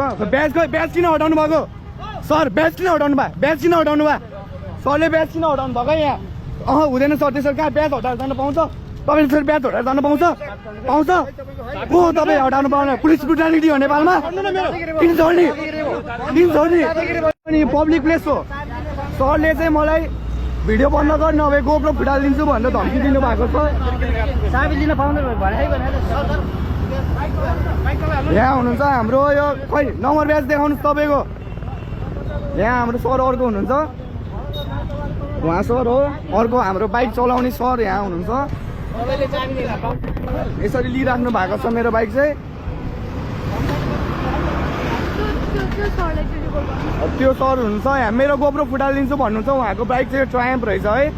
ब्याज किन हटाउनु भएको सर? ब्याज किन हटाउनु भयो? ब्याज किन हटाउनु भयो? सरले ब्याज किन हटाउनु भएको यहाँ? हुँदैन सर, त्यसरी कहाँ ब्याज हटाएर जानु पाउँछ? तपाईँले फेरि ब्याज हटाएर जानु पाउँछ? पाउँछ को? तपाईँ हटाउनु पाउनु? पुलिस ब्रुटालिटी हो नेपालमा? किन छोड्ने? अनि पब्लिक प्लेस हो। सरले चाहिँ मलाई भिडियो बन्द गर नभए गोप्रो फुटालिदिन्छु भनेर धम्की दिनु भएको छ। यहाँ हुनुहुन्छ हाम्रो यो खै नम्बर ब्याज देखाउनुहोस् तपाईँको। यहाँ हाम्रो सर अर्को हुनुहुन्छ, उहाँ सर हो। अर्को हाम्रो बाइक चलाउने सर यहाँ हुनुहुन्छ। यसरी लिइराख्नु भएको छ मेरो बाइक चाहिँ। त्यो सर हुनुहुन्छ यहाँ, मेरो गोप्रो फुटालिदिन्छु भन्नुहुन्छ। उहाँको बाइक चाहिँ ट्रायम्फ रहेछ है।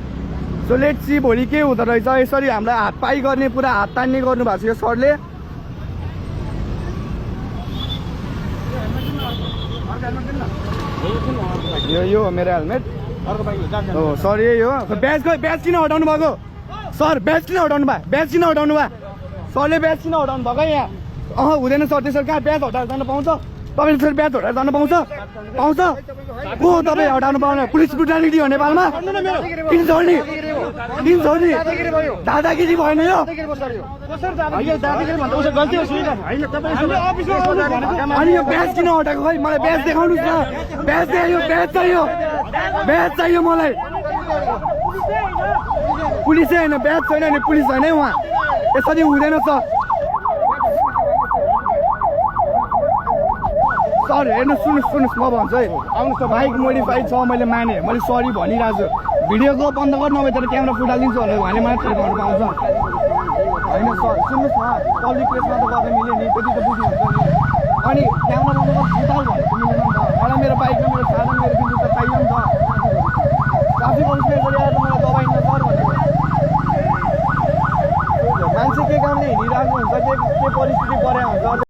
सो लेट्स सी भोलि के हुँदो रहेछ। यसरी हामीलाई हातपाई गर्ने, पुरा हात तान्ने गर्नु भएको छ यो सरले। यो हो मेरो हेलमेट हो सर, यही हो। ब्याज किन हटाउनु भएको सर? ब्याज किन हटाउनु भयो? ब्याज किन हटाउनु भयो? सरले ब्याज किन हटाउनु भएको यहाँ? हुँदैन सर, त्यसरी कहाँ ब्याज हटाएर जानु पाउँछ? तपाईँले फेरि ब्याज हटाएर जानु पाउँछ? पाउँछ को? तपाईँ हटाउनु पाउनु? पुलिस ब्रुटालिटी हो नेपालमा? किन छोड्ने? दादागिरी भएन यो? अनि यो ब्याज किन हटाएको? खै मलाई ब्याज देखाउनुहोस् न। ब्याज चाहियो मलाई। पुलिसै होइन, ब्याज छैन भने पुलिस होइन है उहाँ। यसरी हुँदैन सर। सर हेर्नुहोस्, सुन्नुहोस् म भन्छु है। आउनुहोस् त, बाइक मोडिफाइड छ, मैले माने, मैले सरी भनिरहेको छु। भिडियोको बन्द गर्नु नभए तर क्यामेरा फुटालिदिन्छु भनेर उहाँले मलाई ठेकाउनु पाउँछ होइन सर? सुन्नुहोस् न, पब्लिक प्लेसमा त गर्दा मिल्यो नि, त्यति त बुझ्नुहुन्छ नि। अनि क्यामेरा बन्द गर्नु फुटाल भनेको मिलेन नि त। मलाई मेरो बाइकमा मेरो साधन, मेरो बिजुली त चाहियो नि त। ट्राफिक पुलिसले गरेर मलाई दबाइन्न सर भनेको। मान्छे के कामले हिँडिरहेको हुन्छ, के परिस्थिति परेको हुन्छ।